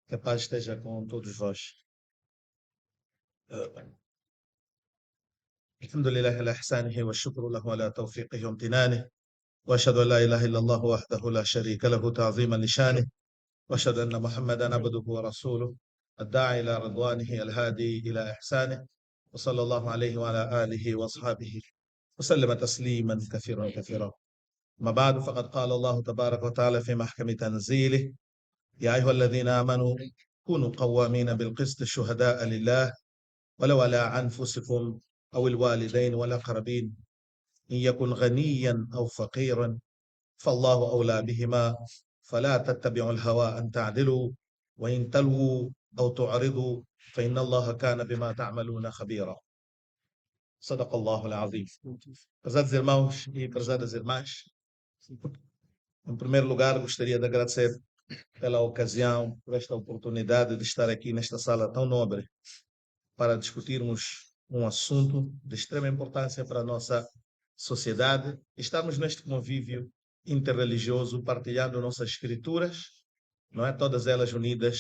Que a paz esteja com todos vós. الحمد لله على إحسانه والشكر له على توفيقه وامتنانه وأشهد أن لا إله إلا الله وحده لا شريك له تعظيما لشانه وأشهد أن محمدا عبده ورسوله الداعي إلى رضوانه الهادي إلى إحسانه وصلى الله عليه وعلى آله وأصحابه وسلم تسليما كثيرا كثيرا. ما بعد فقد قال الله تبارك وتعالى في محكم تنزيله: يا أيها الذين آمنوا كونوا قوامين بالقسط شهداء لله ولو على أنفسكم أو الوالدين والأقربين إن يكن غنيا أو فقيرا فالله أولى بهما فلا تتبعوا الهوى أن تعدلوا وإن تلووا أو تعرضوا فإن الله كان بما تعملون خبيرا. صدق الله العظيم. Prezados irmãos e prezadas irmãs, em primeiro lugar gostaria de agradecer pela ocasião, por esta oportunidade de estar aqui nesta sala tão nobre para discutirmos um assunto de extrema importância para a nossa sociedade. Estamos neste convívio interreligioso, partilhando nossas escrituras, não é? Todas elas unidas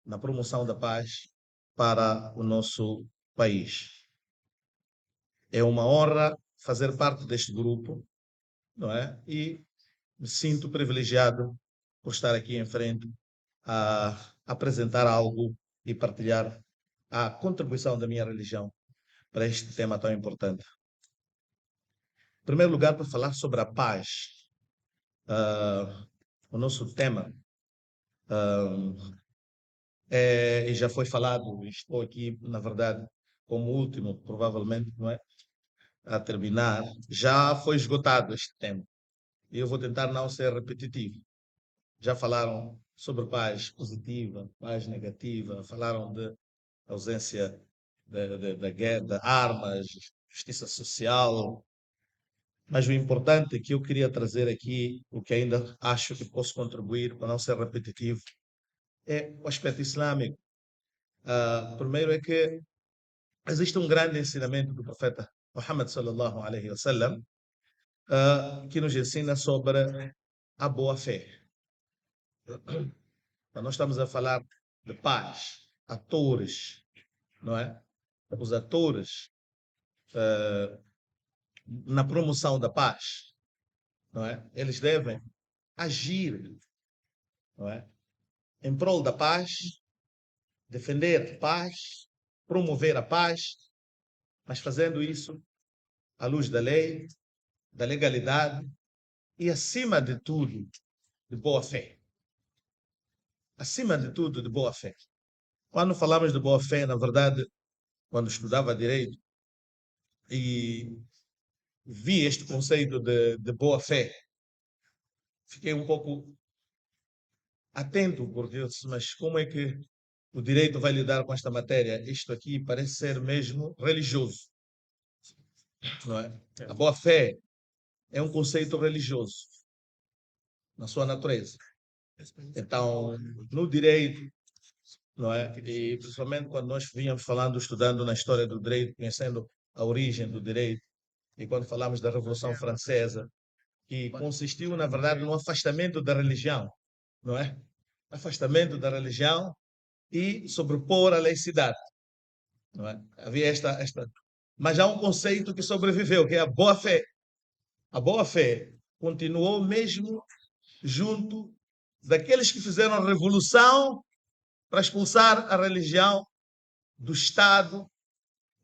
na promoção da paz para o nosso país. É uma honra fazer parte deste grupo, não é? E me sinto privilegiado por estar aqui em frente a apresentar algo e partilhar a contribuição da minha religião para este tema tão importante. Em primeiro lugar, para falar sobre a paz, o nosso tema e já foi falado, estou aqui, na verdade, como último, provavelmente, não é? A terminar, já foi esgotado este tema. E eu vou tentar não ser repetitivo. Já falaram sobre paz positiva, paz negativa, falaram de ausência da guerra, de armas, justiça social. Mas o importante que eu queria trazer aqui, o que ainda acho que posso contribuir para não ser repetitivo, é o aspecto islâmico. Primeiro é que existe um grande ensinamento do profeta Muhammad sallallahu alaihi wasallam que nos ensina sobre a boa fé. Então, nós estamos a falar de paz, atores, não é? Os atores na promoção da paz, não é? Eles devem agir, não é? Em prol da paz, defender a paz, promover a paz, mas fazendo isso à luz da lei, da legalidade e, acima de tudo, de boa fé. Acima de tudo, de boa fé. Quando falamos de boa fé, na verdade, quando estudava direito e vi este conceito de boa fé, fiquei um pouco atento, porque eu disse, mas como é que o direito vai lidar com esta matéria? Isto aqui parece ser mesmo religioso, não é? A boa fé é um conceito religioso na sua natureza. Então, no direito, não é? E principalmente quando nós vínhamos falando, estudando na história do direito, conhecendo a origem do direito, e quando falamos da Revolução Francesa, que consistiu, na verdade, no afastamento da religião, não é? Afastamento da religião e sobrepor a laicidade, não é? Havia esta... Mas há um conceito que sobreviveu, que é a boa-fé. A boa-fé continuou mesmo junto daqueles que fizeram a revolução para expulsar a religião do Estado,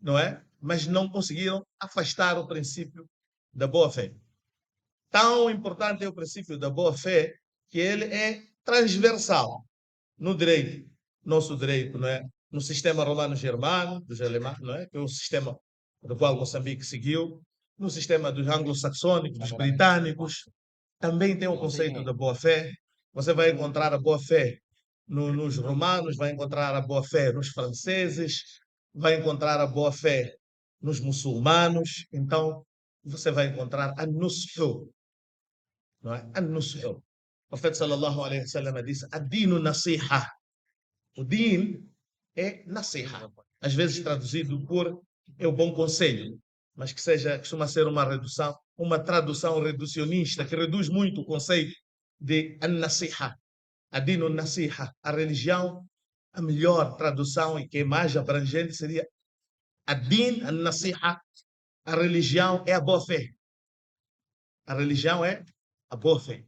não é? Mas não conseguiram afastar o princípio da boa-fé. Tão importante é o princípio da boa-fé que ele é transversal no direito, nosso direito, não é? No sistema romano-germano, dos alemães, não é? Que é o sistema do qual Moçambique seguiu, no sistema dos anglo-saxônicos, dos britânicos, também tem o conceito da boa-fé. Você vai encontrar a boa-fé nos romanos, vai encontrar a boa-fé nos franceses, vai encontrar a boa-fé nos muçulmanos. Então, você vai encontrar a nushu, não é? A nushu. O profeta sallallahu alaihi wasallam disse: "Ad-dinu nasiha". O din é nasiha. Às vezes traduzido por é o bom conselho, mas que seja, costuma ser uma tradução reducionista, que reduz muito o conceito de an-nasiha. Ad-dinu nasiha. A religião a melhor tradução e que é mais abrangente seria Ad-Din an-Nasiha. A religião é a boa-fé. A religião é a boa-fé.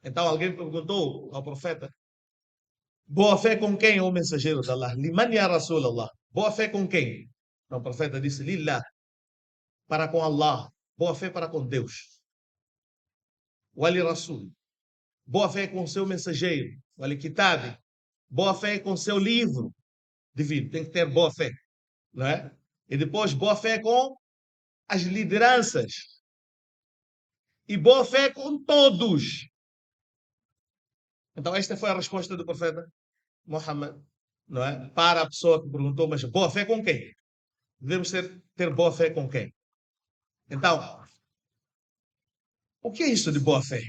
Então alguém perguntou ao profeta, boa-fé com quem, o mensageiro de Allah? Liman ya Rasulallah. Boa-fé com quem? Então o profeta disse, Lillah, para com Allah. Boa-fé para com Deus. Wali Rasul. Boa-fé com seu mensageiro. Wali Kitab. Boa-fé com seu livro divino. Tem que ter boa-fé. Não é? E depois boa-fé com as lideranças. E boa-fé com todos. Então esta foi a resposta do profeta Muhammad, não é? Para a pessoa que perguntou, mas boa fé com quem? Devemos ter boa fé com quem? Então, o que é isso de boa fé?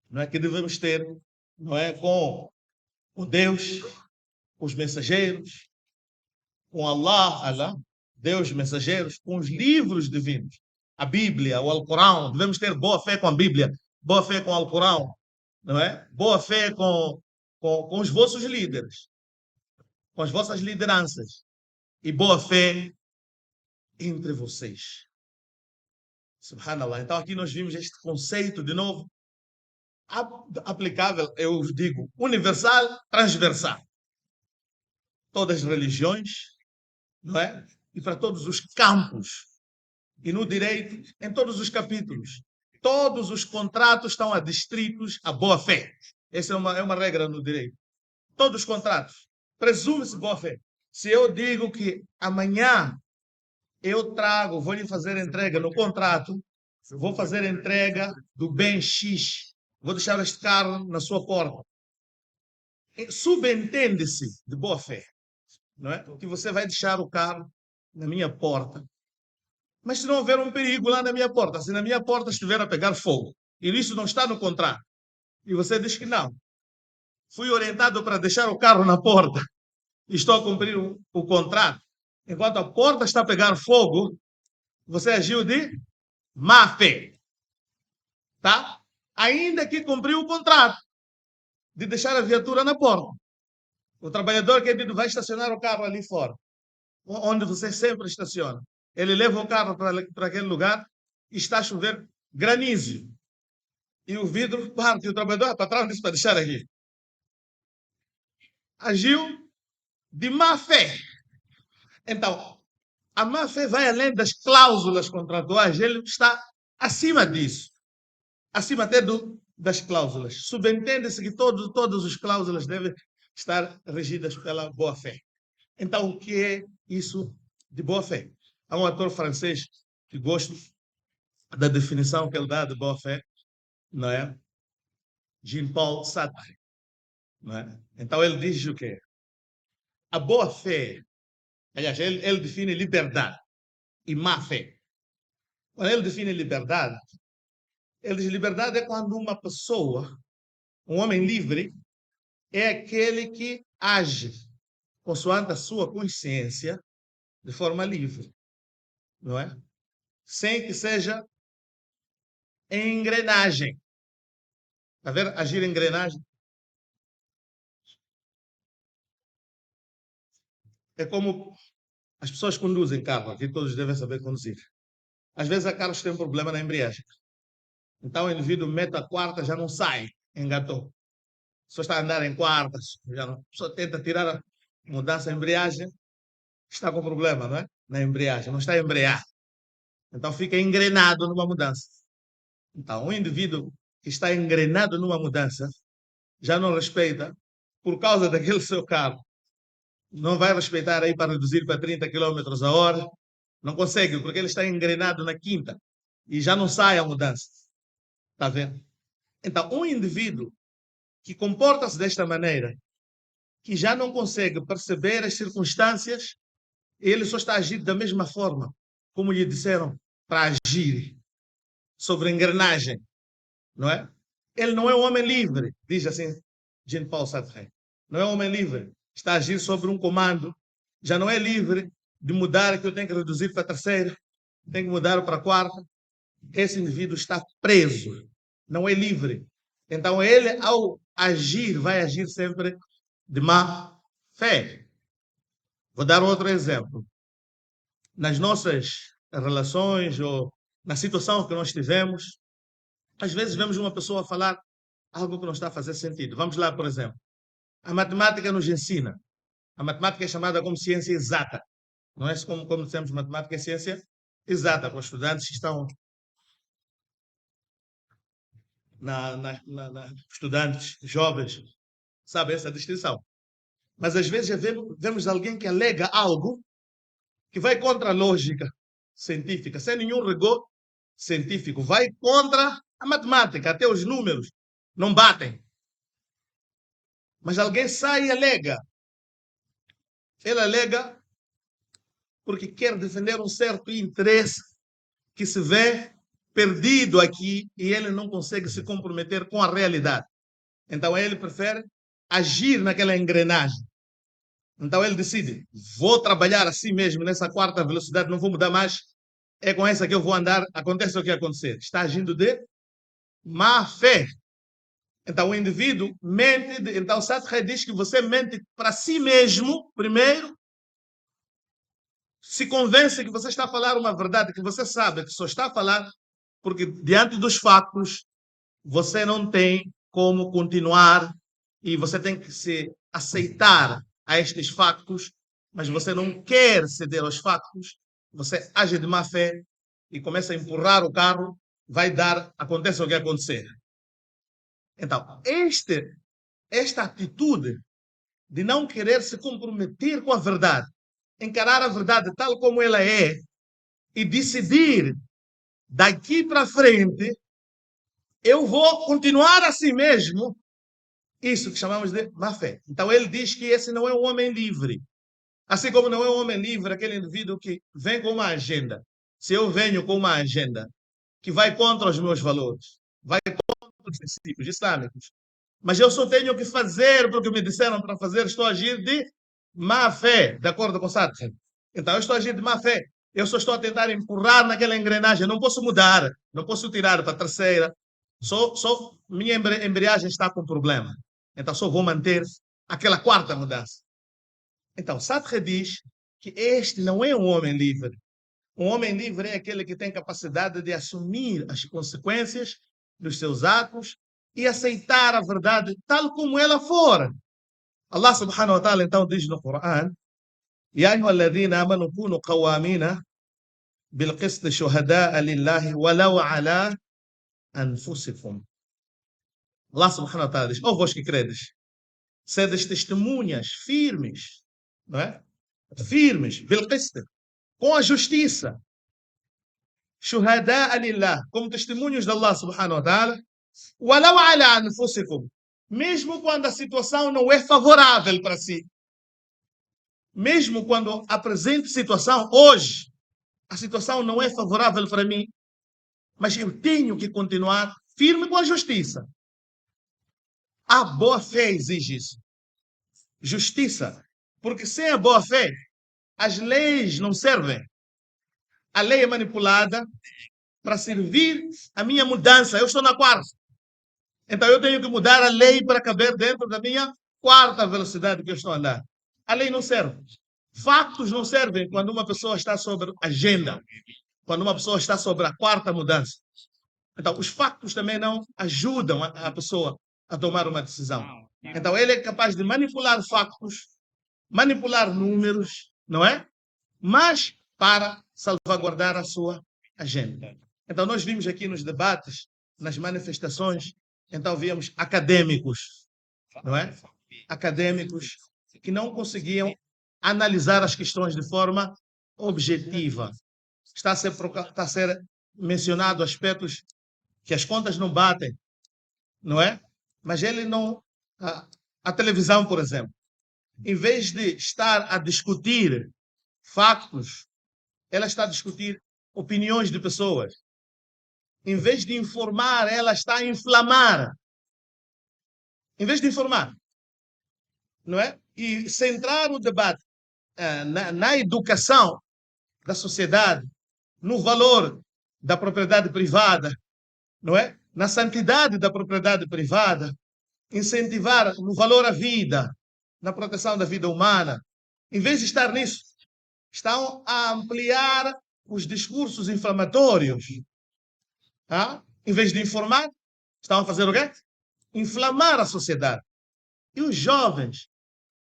Não é que devemos ter, não é? Com Deus, com os mensageiros, com Allah, Deus, mensageiros, com os livros divinos, a Bíblia, o Alcorão. Devemos ter boa fé com a Bíblia, boa fé com o Alcorão, não é? Boa fé com os vossos líderes, com as vossas lideranças e boa fé entre vocês. Subhanallah. Então aqui nós vimos este conceito de novo aplicável, eu digo, universal, transversal. Todas as religiões, não é? E para todos os campos. E no direito, em todos os capítulos. Todos os contratos estão adstritos à boa-fé. Essa é uma regra no direito. Todos os contratos. Presume-se boa-fé. Se eu digo que amanhã eu trago, vou lhe fazer entrega no contrato, vou fazer entrega do bem X, vou deixar este carro na sua porta. Subentende-se de boa fé, não é? Que você vai deixar o carro na minha porta. Mas se não houver um perigo lá na minha porta, se na minha porta estiver a pegar fogo, e isso não está no contrato, e você diz que não, fui orientado para deixar o carro na porta, e estou a cumprir o contrato, enquanto a porta está a pegar fogo, você agiu de má fé. Tá? Ainda que cumpriu o contrato de deixar a viatura na porta. O trabalhador que vai estacionar o carro ali fora, onde você sempre estaciona. Ele leva o carro para aquele lugar e está a chover granizo. E o vidro parte, e o trabalhador para trás disse para deixar aqui. Agiu de má fé. Então, a má fé vai além das cláusulas contratuais, ele está acima disso. Acima até das cláusulas. Subentende-se que todas as cláusulas devem estar regidas pela boa-fé. Então, o que é isso de boa-fé? Há um ator francês que gosto da definição que ele dá de boa-fé, não é? Jean-Paul Sartre, não é? Então, ele diz o quê? A boa-fé, aliás, ele define liberdade e má-fé. Quando ele define liberdade, ele diz liberdade é quando uma pessoa, um homem livre, é aquele que age consoante a sua consciência de forma livre, não é? Sem que seja em engrenagem. Está a ver? Agir em engrenagem. É como as pessoas conduzem carro, aqui todos devem saber conduzir. Às vezes há carros que têm um problema na embreagem. Então o indivíduo mete a quarta, já não sai, engatou. Só está a andar em quartas, já não, só tenta tirar a mudança de embreagem, está com problema, não é? Na embreagem, não está a embrear. Então fica engrenado numa mudança. Então, um indivíduo que está engrenado numa mudança já não respeita, por causa daquele seu carro, não vai respeitar aí para reduzir para 30 km a hora, não consegue, porque ele está engrenado na quinta e já não sai a mudança. Está vendo? Então, um indivíduo que comporta-se desta maneira, que já não consegue perceber as circunstâncias, ele só está a agir da mesma forma, como lhe disseram, para agir sobre a engrenagem, não é? Ele não é um homem livre, diz assim Jean-Paul Sartre. Não é um homem livre. Está a agir sobre um comando. Já não é livre de mudar, que eu tenho que reduzir para a terceira, tenho que mudar para a quarta. Esse indivíduo está preso. Não é livre. Então ele, ao agir, vai agir sempre de má fé. Vou dar outro exemplo. Nas nossas relações ou na situação que nós tivemos, às vezes vemos uma pessoa falar algo que não está a fazer sentido. Vamos lá, por exemplo. A matemática nos ensina. A matemática é chamada como ciência exata. Não é como dizemos, matemática é ciência exata, para os estudantes que estão estudantes jovens, sabem essa distinção. Mas às vezes vemos alguém que alega algo que vai contra a lógica científica, sem nenhum rigor científico, vai contra a matemática, até os números não batem. Mas alguém sai e alega. Ele alega porque quer defender um certo interesse que se vê perdido aqui e ele não consegue se comprometer com a realidade. Então ele prefere agir naquela engrenagem. Então ele decide, vou trabalhar assim mesmo, nessa quarta velocidade, não vou mudar mais, é com essa que eu vou andar, acontece o que acontecer. Está agindo de má fé. Então o indivíduo mente, então Sartre diz que você mente para si mesmo, primeiro, se convence que você está a falar uma verdade, que você sabe que só está a falar porque diante dos fatos você não tem como continuar e você tem que se aceitar a estes factos, mas você não quer ceder aos factos, você age de má fé e começa a empurrar o carro, vai dar, acontece o que acontecer. Então, esta atitude de não querer se comprometer com a verdade, encarar a verdade tal como ela é e decidir daqui para frente eu vou continuar assim mesmo, isso que chamamos de má fé. Então ele diz que esse não é um homem livre. Assim como não é um homem livre aquele indivíduo que vem com uma agenda. Se eu venho com uma agenda que vai contra os meus valores, vai contra os princípios islâmicos, mas eu só tenho que fazer porque me disseram para fazer, estou a agir de má fé, de acordo com Sartre. Então eu estou a agir de má fé. Eu só estou a tentar empurrar naquela engrenagem. Não posso mudar, não posso tirar para a terceira. Só minha embreagem está com problema. Então só vou manter aquela quarta mudança. Então Sartre diz que este não é um homem livre. Um homem livre é aquele que tem capacidade de assumir as consequências dos seus atos e aceitar a verdade tal como ela for. Allah subhanahu wa ta'ala então diz no Coran: يا أيها الذين آمنوا كونوا قوامين بالقسط شهداء لله ولو على أنفسكم. Allah subhanahu wa ta'ala diz: ó vós que credes, sedes testemunhas firmes, não é? Firmes, بالقسط, com a justiça. شهداء لله, como testemunhos de Allah subhanahu wa ta'ala, ولو على أنفسكم, mesmo quando a situação não é favorável para si. Mesmo quando a presente situação, hoje, a situação não é favorável para mim, mas eu tenho que continuar firme com a justiça. A boa fé exige isso. Justiça. Porque sem a boa fé, as leis não servem. A lei é manipulada para servir a minha mudança. Eu estou na quarta. Então eu tenho que mudar a lei para caber dentro da minha quarta velocidade que eu estou a andar. A lei não serve. Fatos não servem quando uma pessoa está sobre agenda, quando uma pessoa está sobre a quarta mudança. Então, os factos também não ajudam a pessoa a tomar uma decisão. Então, ele é capaz de manipular factos, manipular números, não é? Mas para salvaguardar a sua agenda. Então, nós vimos aqui nos debates, nas manifestações, então víamos acadêmicos, não é? Acadêmicos que não conseguiam analisar as questões de forma objetiva. Está a ser mencionado aspectos que as contas não batem, não é? Mas ele não... A televisão, por exemplo, em vez de estar a discutir factos, ela está a discutir opiniões de pessoas. Em vez de informar, ela está a inflamar. Em vez de informar, não é? E centrar o debate na educação da sociedade, no valor da propriedade privada, não é? Na santidade da propriedade privada, incentivar no valor à vida, na proteção da vida humana. Em vez de estar nisso, estão a ampliar os discursos inflamatórios. Em vez de informar, estão a fazer o quê? Inflamar a sociedade. E os jovens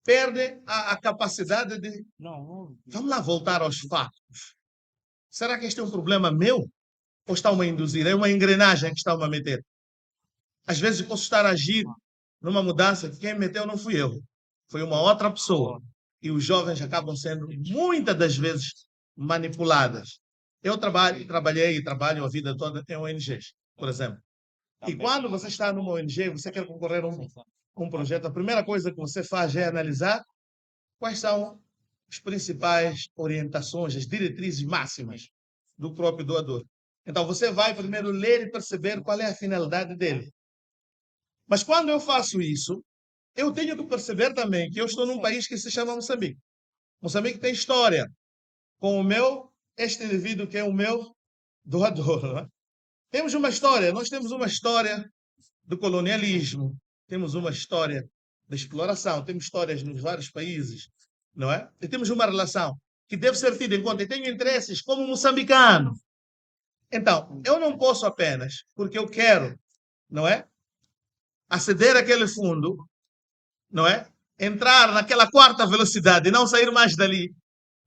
perdem a capacidade de... Vamos lá voltar aos fatos. Será que este é um problema meu? Ou estão-me a induzir? É uma engrenagem que estão-me a meter. Às vezes posso estar a agir numa mudança que quem me meteu não fui eu. Foi uma outra pessoa. E os jovens acabam sendo, muitas das vezes, manipuladas. Eu trabalhei e trabalho a vida toda em ONGs, por exemplo. E quando você está numa ONG, você quer concorrer a um projeto, a primeira coisa que você faz é analisar quais são as principais orientações, as diretrizes máximas do próprio doador. Então, você vai primeiro ler e perceber qual é a finalidade dele. Mas quando eu faço isso, eu tenho que perceber também que eu estou num país que se chama Moçambique. Moçambique tem história com este indivíduo que é o meu doador. Não é? Temos uma história, nós temos uma história do colonialismo, temos uma história da exploração, temos histórias nos vários países, não é? E temos uma relação que deve ser tida em conta. E tenho interesses como moçambicano. Então, eu não posso apenas, porque eu quero, não é? Aceder àquele fundo, não é? Entrar naquela quarta velocidade e não sair mais dali,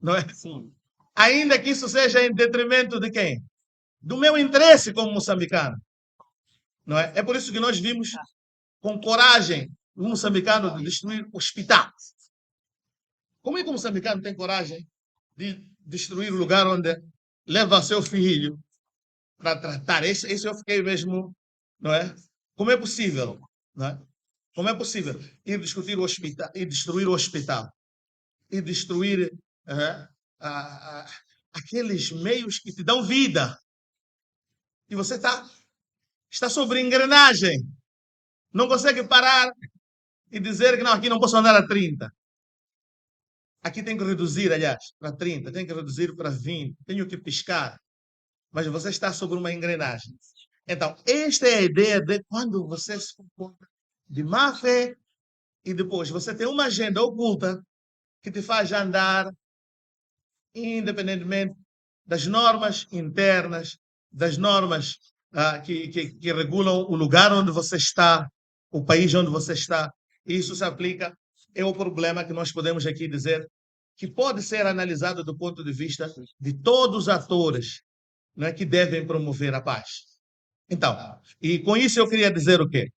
não é? Sim. Ainda que isso seja em detrimento de quem? Do meu interesse como moçambicano, não é? É por isso que nós vimos com coragem o moçambicano de destruir o hospital. Como é que o moçambicano tem coragem de destruir o lugar onde leva seu filho para tratar? Esse eu fiquei mesmo, não é? Como é possível, não é? Como é possível ir discutir o hospital, e destruir o hospital, e destruir aqueles meios que te dão vida? E você está sobre engrenagem. Não consegue parar e dizer que não, aqui não posso andar a 30. Aqui tem que reduzir, aliás, para 30, tem que reduzir para 20, tenho que piscar. Mas você está sobre uma engrenagem. Então, esta é a ideia de quando você se comporta de má fé e depois você tem uma agenda oculta que te faz andar independentemente das normas internas, das normas que regulam o lugar onde você está, o país onde você está. Isso se aplica, é o problema que nós podemos aqui dizer, que pode ser analisado do ponto de vista de todos os atores, não é, que devem promover a paz. Então, e com isso eu queria dizer o quê?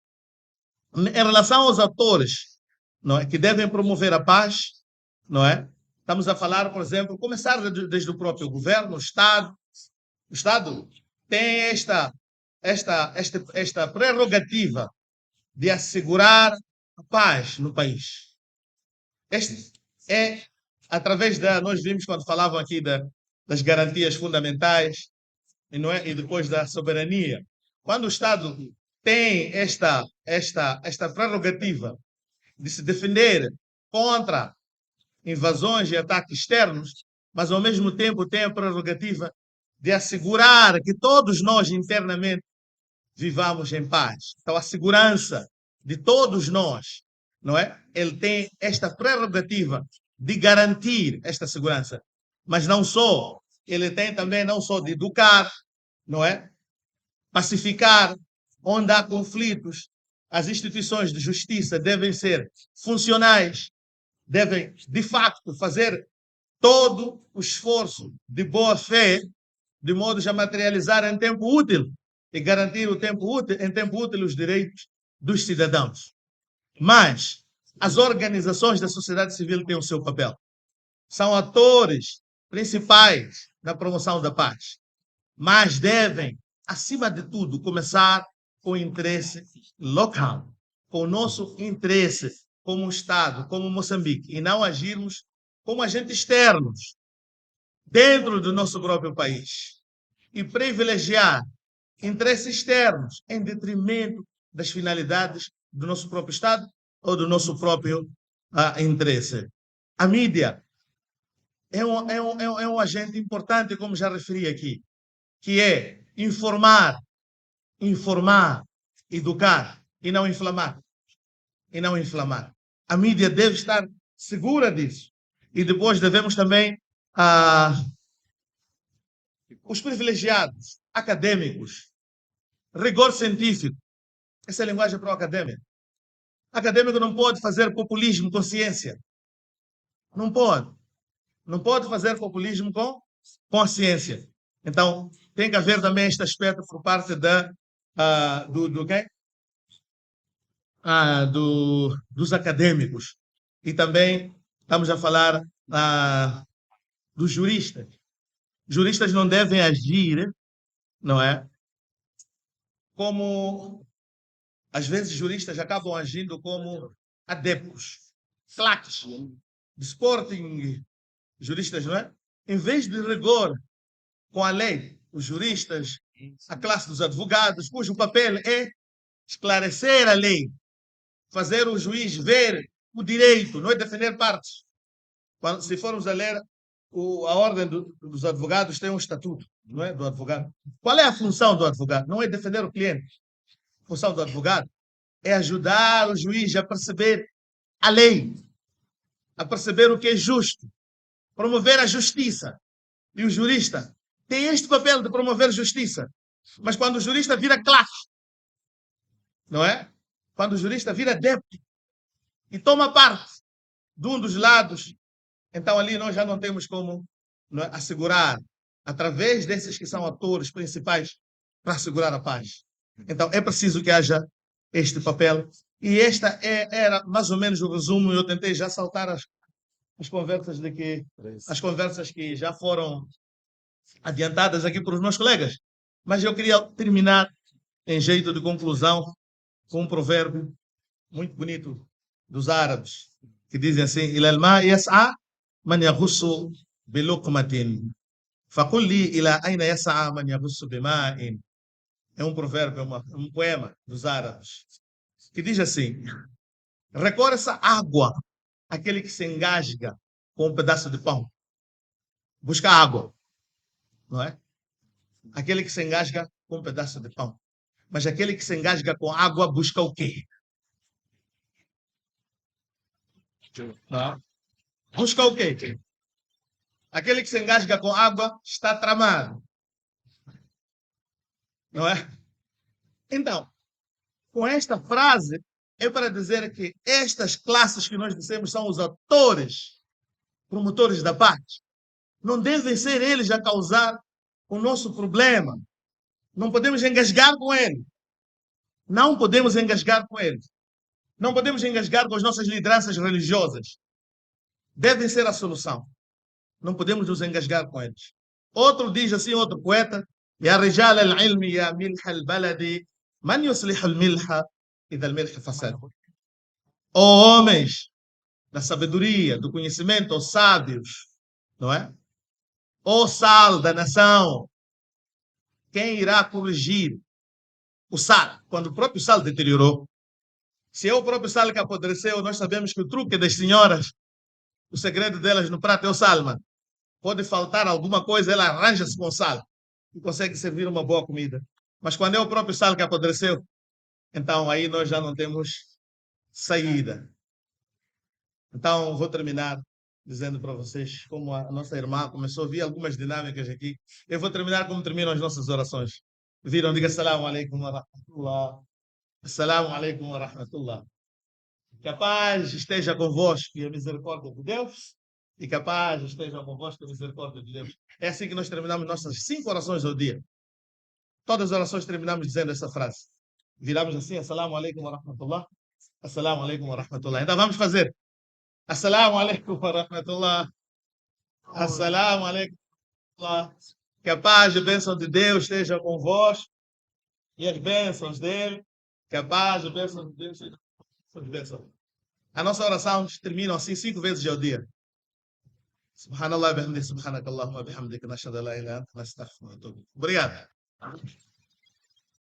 Em relação aos atores, não é, que devem promover a paz, não é? Estamos a falar, por exemplo, começar desde o próprio governo, o Estado. O Estado tem esta prerrogativa de assegurar a paz no país. Este é, através nós vimos quando falavam aqui das garantias fundamentais não é? E depois da soberania. Quando o Estado tem esta prerrogativa de se defender contra invasões e ataques externos, mas ao mesmo tempo tem a prerrogativa de assegurar que todos nós internamente vivamos em paz. Então, a segurança de todos nós, não é? Ele tem esta prerrogativa de garantir esta segurança. Mas não só, ele tem também não só de educar, não é? Pacificar, onde há conflitos, as instituições de justiça devem ser funcionais, devem, de facto, fazer todo o esforço de boa fé, de modo a materializar em tempo útil e garantir em tempo útil os direitos dos cidadãos. Mas as organizações da sociedade civil têm o seu papel. São atores principais na promoção da paz, mas devem, acima de tudo, começar com o interesse local, com o nosso interesse como Estado, como Moçambique, e não agirmos como agentes externos dentro do nosso próprio país e privilegiar interesses externos em detrimento das finalidades do nosso próprio Estado ou do nosso próprio interesse. A mídia é um agente importante, como já referi aqui, que é informar, educar e não inflamar. A mídia deve estar segura disso. E depois devemos também os privilegiados, acadêmicos, rigor científico. Essa é a linguagem para o acadêmico. Acadêmico não pode fazer populismo com ciência. Não pode. Não pode fazer populismo com a ciência. Então, tem que haver também este aspecto por parte dos acadêmicos. E também estamos a falar dos juristas. Juristas não devem agir, não é? Como, às vezes, juristas acabam agindo como adeptos, claques, de Sporting, juristas, não é? Em vez de rigor com a lei, os juristas, a classe dos advogados, cujo papel é esclarecer a lei, fazer o juiz ver o direito, não é defender partes. Se formos a ler, a ordem dos advogados tem um estatuto, não é, do advogado. Qual é a função do advogado? Não é defender o cliente. A função do advogado é ajudar o juiz a perceber a lei, a perceber o que é justo, promover a justiça. E o jurista tem este papel de promover justiça. Mas quando o jurista vira classe, não é? Quando o jurista vira adepto e toma parte de um dos lados, então ali nós já não temos como, não é, assegurar, através desses que são atores principais, para assegurar a paz. Então é preciso que haja este papel. E esta era mais ou menos o resumo. Eu tentei já saltar as conversas que já foram adiantadas aqui por os meus colegas. Mas eu queria terminar em jeito de conclusão com um provérbio muito bonito dos árabes, que dizem assim: "Ila al-ma yas'a man yaghussu bi luqmatin. Faqul li ila ayna yas'a man yaghussu bima'in." É um provérbio, um poema dos árabes, que diz assim: recorre-se água, aquele que se engasga com um pedaço de pão. Busca água, não é? Aquele que se engasga com um pedaço de pão. Mas aquele que se engasga com água busca o quê? Não. Busca o quê? Aquele que se engasga com água está tramado. Não é? Então, com esta frase, é para dizer que estas classes que nós dissemos são os atores, promotores da paz. Não devem ser eles a causar o nosso problema. Não podemos engasgar com eles. Não podemos engasgar com eles. Não podemos engasgar com as nossas lideranças religiosas. Devem ser a solução. Não podemos nos engasgar com eles. Outro diz assim, outro poeta: "Ya rijal al-ilmi ya milh al-baladi, man yuslih al-milha idha al-milh fasad." Ó homens da sabedoria, do conhecimento, os sábios, não é? Ó sal da nação, quem irá corrigir o sal, quando o próprio sal deteriorou? Se é o próprio sal que apodreceu, nós sabemos que o truque das senhoras, o segredo delas no prato é o sal, mano. Pode faltar alguma coisa, ela arranja-se com sal e consegue servir uma boa comida. Mas quando é o próprio sal que apodreceu, então aí nós já não temos saída. Então vou terminar dizendo para vocês como a nossa irmã começou a ver algumas dinâmicas aqui. Eu vou terminar como terminam as nossas orações. Viram? Diga assalamu alaikum wa rahmatullah. Assalamu alaikum wa rahmatullah. Que a paz esteja convosco e a misericórdia de Deus. E que a paz esteja convosco e a misericórdia de Deus. É assim que nós terminamos nossas 5 orações ao dia. Todas as orações terminamos dizendo essa frase. Viramos assim: assalamu alaikum wa rahmatullah. Assalamu alaikum wa rahmatullah. Então vamos fazer. Assalamu alaikum wa rahmatullah. Assalamu alaikum wa rahmatullah. Que a paz e a bênção de Deus esteja convosco e as bênçãos dele. Que a paz e a bênção de Deus esteja convosco. A nossa oração termina assim 5 vezes ao dia. Subhanallah bihamdihi, subhanakallahumma bihamdika, nashhadu an la ilaha illa anta, nastaghfiruka wa natubu. Obrigado.